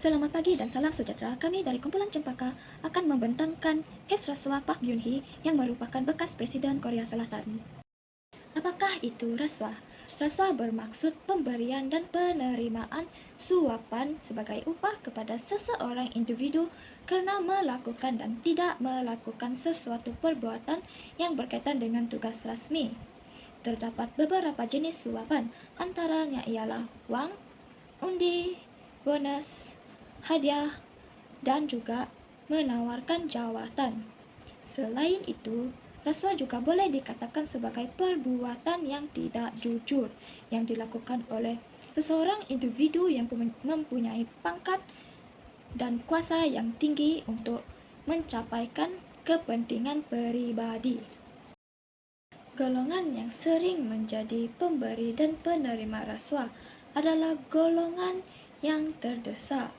Selamat pagi dan salam sejahtera. Kami dari kumpulan Cempaka akan membentangkan kes rasuah Park Geun-hye yang merupakan bekas Presiden Korea Selatan. Apakah itu rasuah? Rasuah bermaksud pemberian dan penerimaan suapan sebagai upah kepada seseorang individu kerana melakukan dan tidak melakukan sesuatu perbuatan yang berkaitan dengan tugas rasmi. Terdapat beberapa jenis suapan, antaranya ialah wang, undi, bonus, hadiah, dan juga menawarkan jawatan. Selain itu, rasuah juga boleh dikatakan sebagai perbuatan yang tidak jujur yang dilakukan oleh seseorang individu yang mempunyai pangkat dan kuasa yang tinggi untuk mencapaikan kepentingan peribadi. Golongan yang sering menjadi pemberi dan penerima rasuah adalah golongan yang terdesak.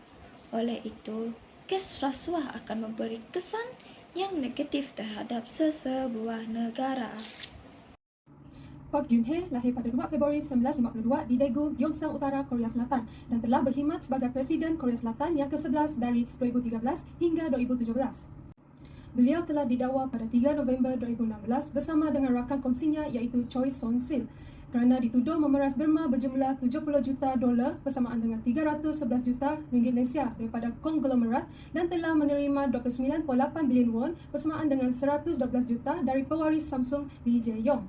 Oleh itu, kes rasuah akan memberi kesan yang negatif terhadap sesebuah negara. Park Geun-hye lahir pada 2 Februari 1952 di Daegu, Gyeongsang Utara, Korea Selatan dan telah berkhidmat sebagai Presiden Korea Selatan yang ke-11 dari 2013 hingga 2017. Beliau telah didakwa pada 3 November 2016 bersama dengan rakan kongsinya iaitu Choi Son-sil kerana dituduh memeras derma berjumlah $70 juta bersamaan dengan 311 juta ringgit Malaysia daripada konglomerat dan telah menerima 29.8 bilion won bersamaan dengan 112 juta dari pewaris Samsung Lee Jae-yong.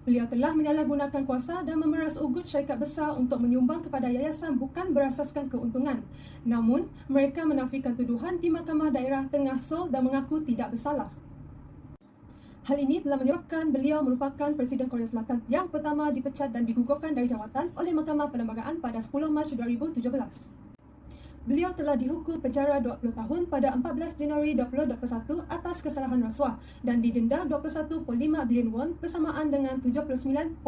Beliau telah menyalahgunakan kuasa dan memeras ugut syarikat besar untuk menyumbang kepada yayasan bukan berasaskan keuntungan. Namun, mereka menafikan tuduhan di Mahkamah Daerah Tengah Seoul dan mengaku tidak bersalah. Hal ini telah menyebabkan beliau merupakan Presiden Korea Selatan yang pertama dipecat dan digugurkan dari jawatan oleh Mahkamah Perlembagaan pada 10 Mac 2017. Beliau telah dihukum penjara 20 tahun pada 14 Januari 2021 atas kesalahan rasuah dan didenda 21.5 bilion won bersamaan dengan 79.096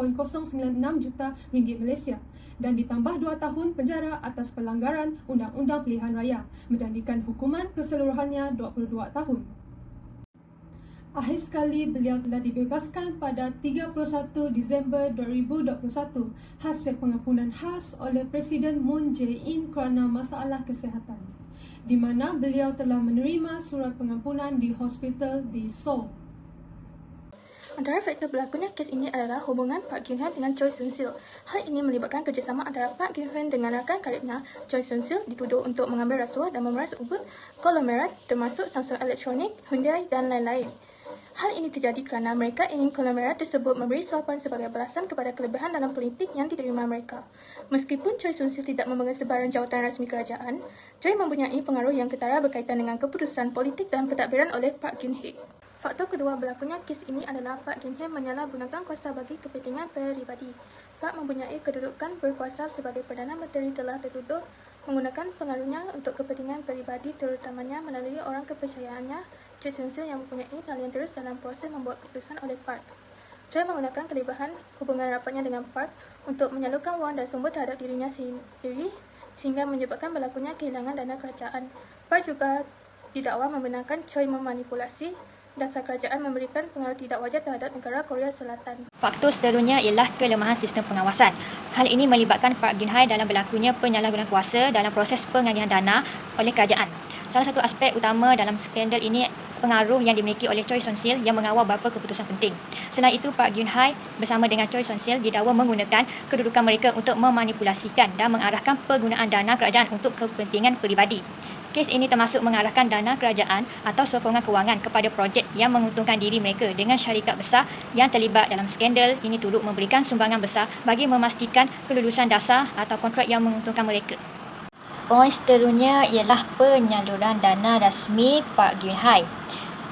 juta ringgit Malaysia dan ditambah 2 tahun penjara atas pelanggaran Undang-Undang Pilihan Raya, menjadikan hukuman keseluruhannya 22 tahun. Akhir sekali, beliau telah dibebaskan pada 31 Disember 2021 hasil pengampunan khas oleh Presiden Moon Jae-in kerana masalah kesihatan, di mana beliau telah menerima surat pengampunan di hospital di Seoul. Antara faktor berlakunya kes ini adalah hubungan Park Geun-hye dengan Choi Son-sil. Hal ini melibatkan kerjasama antara Park Geun-hye dengan rakan karibnya Choi Son-sil dituduh untuk mengambil rasuah dan memeras ugut konglomerat termasuk Samsung Electronics, Hyundai dan lain-lain. Hal ini terjadi kerana mereka ingin konglomerat tersebut memberi suapan sebagai balasan kepada kelebihan dalam politik yang diterima mereka. Meskipun Choi Son-sil tidak memegang sebarang jawatan rasmi kerajaan, Choi mempunyai pengaruh yang ketara berkaitan dengan keputusan politik dan pentadbiran oleh Park Geun-hye. Faktor kedua berlakunya kes ini adalah Park Geun-hye menyalahgunakan kuasa bagi kepentingan peribadi. Park mempunyai kedudukan berkuasa sebagai Perdana Menteri telah tertuduh menggunakan pengaruhnya untuk kepentingan peribadi terutamanya melalui orang kepercayaannya Choi Son-sil yang mempunyai talian terus dalam proses membuat keputusan oleh Park. Choi menggunakan kelebihan hubungan rapatnya dengan Park untuk menyalurkan wang dan sumber terhadap dirinya sendiri sehingga menyebabkan berlakunya kehilangan dana kerajaan. Park juga didakwa membenarkan Choi memanipulasi dasar kerajaan memberikan pengaruh tidak wajar terhadap negara Korea Selatan. Faktor seterusnya ialah kelemahan sistem pengawasan. Hal ini melibatkan Park Geun-hye dalam berlakunya penyalahgunaan kuasa dalam proses pengalihan dana oleh kerajaan. Salah satu aspek utama dalam skandal ini pengaruh yang dimiliki oleh Choi Son-sil yang mengawal beberapa keputusan penting. Selain itu, Park Geun-hye bersama dengan Choi Son-sil didakwa menggunakan kedudukan mereka untuk memanipulasikan dan mengarahkan penggunaan dana kerajaan untuk kepentingan peribadi. Kes ini termasuk mengarahkan dana kerajaan atau sokongan kewangan kepada projek yang menguntungkan diri mereka dengan syarikat besar yang terlibat dalam skandal ini turut memberikan sumbangan besar bagi memastikan kelulusan dasar atau kontrak yang menguntungkan mereka. Poin seterusnya ialah penyaluran dana rasmi Park Geun-hye.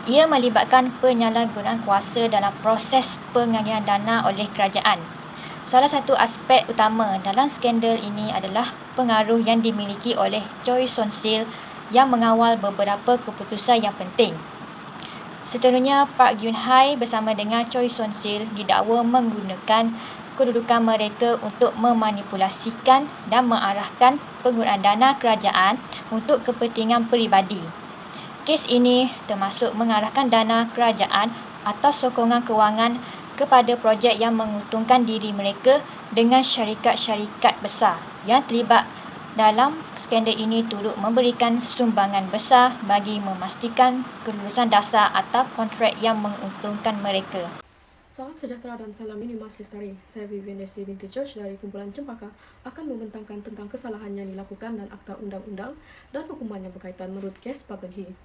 Ia melibatkan penyalahgunaan kuasa dalam proses pengalihan dana oleh kerajaan. Salah satu aspek utama dalam skandal ini adalah pengaruh yang dimiliki oleh Choi Son-sil yang mengawal beberapa keputusan yang penting. Seterusnya, Park Geun-hye bersama dengan Choi Son-sil didakwa menggunakan kedudukan mereka untuk memanipulasikan dan mengarahkan penggunaan dana kerajaan untuk kepentingan peribadi. Kes ini termasuk mengarahkan dana kerajaan atau sokongan kewangan kepada projek yang menguntungkan diri mereka dengan syarikat-syarikat besar yang terlibat dalam skandal ini turut memberikan sumbangan besar bagi memastikan kelulusan dasar atau kontrak yang menguntungkan mereka. Salam sejahtera dan salam Minimas Lestari. Saya Vivian Desi binti George dari kumpulan Cempaka akan membentangkan tentang kesalahan yang dilakukan dan akta undang-undang dan hukuman yang berkaitan menurut kes Park Geun-hye.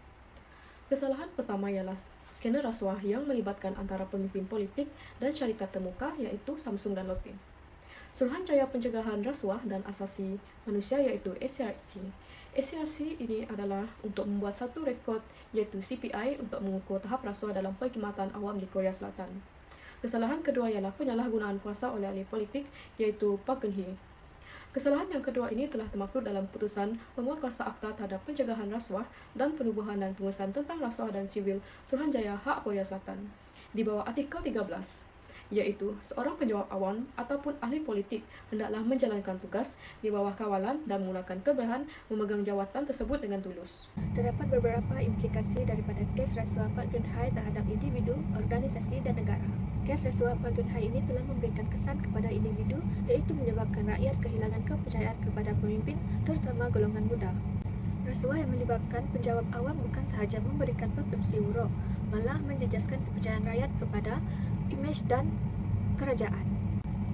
Kesalahan pertama ialah skandal rasuah yang melibatkan antara pemimpin politik dan syarikat termuka iaitu Samsung dan Lotte. Suruhanjaya Pencegahan Rasuah dan Asasi Manusia iaitu SRC. SRC ini adalah untuk membuat satu rekod iaitu CPI untuk mengukur tahap rasuah dalam perkhidmatan awam di Korea Selatan. Kesalahan kedua ialah penyalahgunaan kuasa oleh ahli politik iaitu Park Geun-hye. Kesalahan yang kedua ini telah termaktub dalam putusan penguatkuasa akta terhadap pencegahan rasuah dan penubuhan dan pengurusan tentang rasuah dan sivil Suruhanjaya Hak Korea Selatan di bawah artikel 13, iaitu seorang penjawab awam ataupun ahli politik hendaklah menjalankan tugas di bawah kawalan dan menggunakan keberhasilan memegang jawatan tersebut dengan tulus. Terdapat beberapa implikasi daripada kes rasuah Park Geun-hye terhadap individu, organisasi dan negara. Kes rasuah Park Geun-hye ini telah memberikan kesan kepada individu iaitu menyebabkan rakyat kehilangan kepercayaan kepada pemimpin terutama golongan muda. Rasuah yang melibatkan penjawab awam bukan sahaja memberikan persepsi buruk, malah menjejaskan kepercayaan rakyat kepada imej dan kerajaan.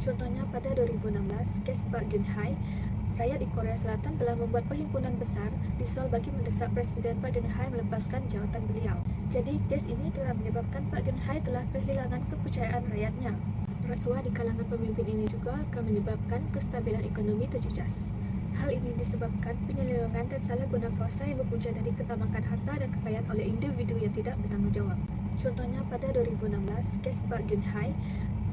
Contohnya pada 2016, kes Park Geun-hye, rakyat di Korea Selatan telah membuat perhimpunan besar di Seoul bagi mendesak Presiden Park Geun-hye melepaskan jawatan beliau. Jadi, kes ini telah menyebabkan Park Geun-hye telah kehilangan kepercayaan rakyatnya. Rasuah di kalangan pemimpin ini juga akan menyebabkan kestabilan ekonomi terjejas. Hal ini disebabkan penyelewengan dan salah guna kuasa yang berpunca dari ketamakan harta dan kekayaan oleh individu yang tidak bertanggungjawab. Contohnya pada 2016, kes Park Geun-hye,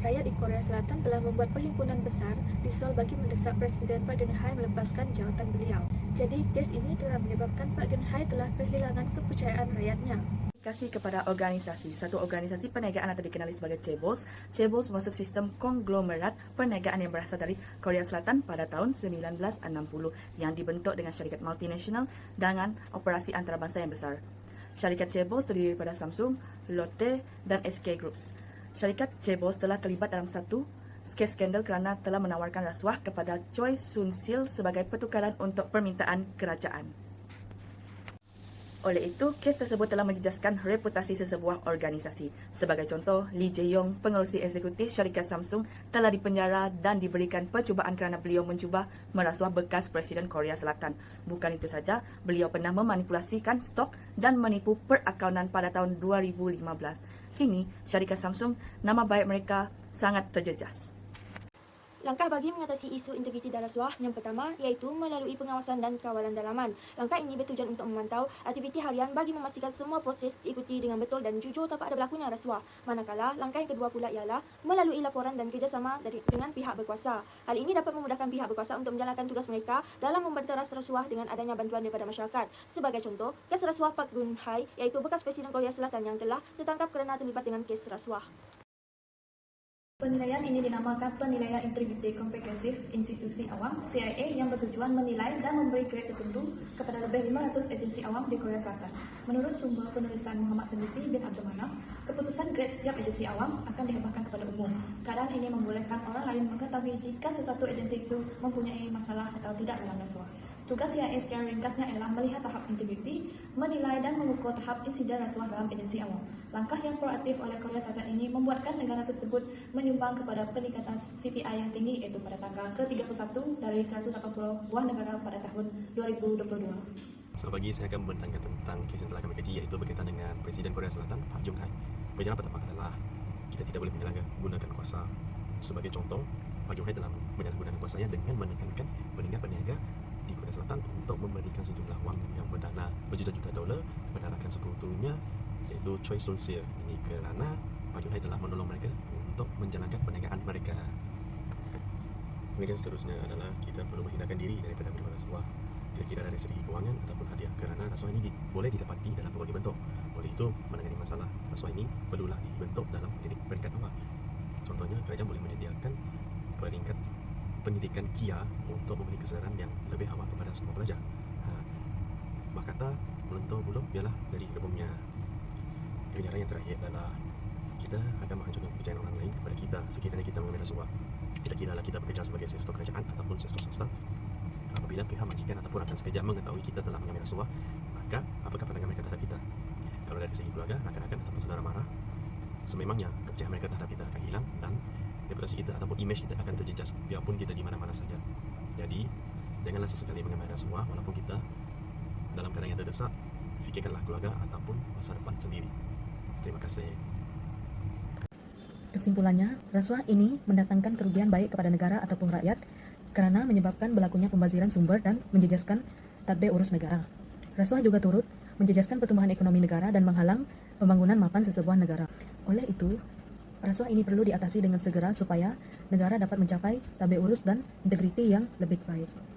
rakyat di Korea Selatan telah membuat perhimpunan besar di Seoul bagi mendesak Presiden Park Geun-hye melepaskan jawatan beliau. Jadi, kes ini telah menyebabkan Park Geun-hye telah kehilangan kepercayaan rakyatnya. Kasih kepada organisasi. Satu organisasi perniagaan atau dikenali sebagai chaebols. Chaebols merupakan sistem konglomerat perniagaan yang berasal dari Korea Selatan pada tahun 1960 yang dibentuk dengan syarikat multinasional dengan operasi antarabangsa yang besar. Syarikat chaebols terdiri daripada Samsung, Lotte dan SK Groups. Syarikat chaebols telah terlibat dalam satu kes skandal kerana telah menawarkan rasuah kepada Choi Soon-sil sebagai pertukaran untuk permintaan kerajaan. Oleh itu, kes tersebut telah menjejaskan reputasi sesebuah organisasi. Sebagai contoh, Lee Jae-yong, pengerusi eksekutif syarikat Samsung, telah dipenjara dan diberikan percubaan kerana beliau mencuba merasuah bekas Presiden Korea Selatan. Bukan itu saja, beliau pernah memanipulasikan stok dan menipu perakantan pada tahun 2015. Kini, syarikat Samsung, nama baik mereka sangat terjejas. Langkah bagi mengatasi isu integriti dan rasuah yang pertama iaitu melalui pengawasan dan kawalan dalaman. Langkah ini bertujuan untuk memantau aktiviti harian bagi memastikan semua proses diikuti dengan betul dan jujur tanpa ada berlakunya rasuah. Manakala, langkah yang kedua pula ialah melalui laporan dan kerjasama dengan pihak berkuasa. Hal ini dapat memudahkan pihak berkuasa untuk menjalankan tugas mereka dalam membenteras rasuah dengan adanya bantuan daripada masyarakat. Sebagai contoh, kes rasuah Park Geun-hye iaitu bekas Presiden Korea Selatan yang telah tertangkap kerana terlibat dengan kes rasuah. Penilaian ini dinamakan Penilaian Integriti Komprehensif Institusi Awam CIA yang bertujuan menilai dan memberi grade tertentu kepada lebih 500 agensi awam di Korea Selatan. Menurut sumber penulisan Muhammad Tennessee bin Abdul Manaf, keputusan grade setiap agensi awam akan dihembahkan kepada umum. Keadaan ini membolehkan orang lain mengetahui jika sesuatu agensi itu mempunyai masalah atau tidak dalam rasuah. Tugas CIA secara ringkasnya ialah melihat tahap integriti, menilai dan mengukur tahap insiden rasuah dalam agensi awam. Langkah yang proaktif oleh Korea Selatan ini membuatkan negara tersebut menyumbang kepada peningkatan CPI yang tinggi iaitu pada tanggal ke-31 dari 180 buah negara pada tahun 2022. Selamat pagi, saya akan membentangkan tentang kes yang telah kami kaji iaitu berkaitan dengan Presiden Korea Selatan Park Geun-hye. Perjalanan pertama adalah kita tidak boleh menyalahgunakan kuasa. Sebagai contoh, Park Geun-hye telah menyalahgunakan kuasanya dengan menekankan peniaga-peniaga di Korea Selatan untuk memberikan sejumlah wang yang berdana berjuta-juta dolar kepada rakan sekutunya iaitu Choi Soon-sil. Ini kerana Park Geun-hye telah menolong mereka untuk menjalankan perniagaan mereka. Kemudian seterusnya adalah kita perlu menghindarkan diri daripada menerima rasuah, kira-kira dari segi kewangan ataupun hadiah, kerana rasuah ini boleh didapati dalam berbagai bentuk. Oleh itu, menangani masalah rasuah ini perlulah dibentuk dalam peringkat awal. Contohnya, kerajaan boleh menyediakan peringkat pendidikan KIA untuk memberi kesedaran yang lebih awal kepada semua pelajar. Kata melontar bulu ialah dari rebungnya. Kebenaran yang terakhir adalah kita akan menghancurkan kepercayaan orang lain kepada kita sekiranya kita mengambil rasuah. Tidak kira kita bekerja sebagai sektor kerajaan ataupun sektor swasta. apabila pihak majikan ataupun rakan sekejap mengetahui kita telah mengambil rasuah, maka apakah pandangan mereka terhadap kita? Kalau dari segi keluarga, rakan-rakan ataupun saudara mara, sememangnya kepercayaan mereka terhadap kita akan hilang dan reputasi kita ataupun image kita akan terjejas biarpun kita di mana-mana saja. Jadi, janganlah sesekali mengambil rasuah walaupun kita dalam keadaan yang terdesak. Fikirkanlah keluarga ataupun masa depan sendiri. Terima kasih. Kesimpulannya, rasuah ini mendatangkan kerugian baik kepada negara ataupun rakyat kerana menyebabkan berlakunya pembaziran sumber dan menjejaskan tadbir urus negara. Rasuah juga turut menjejaskan pertumbuhan ekonomi negara dan menghalang pembangunan mapan sesebuah negara. Oleh itu, rasuah ini perlu diatasi dengan segera supaya negara dapat mencapai tadbir urus dan integriti yang lebih baik.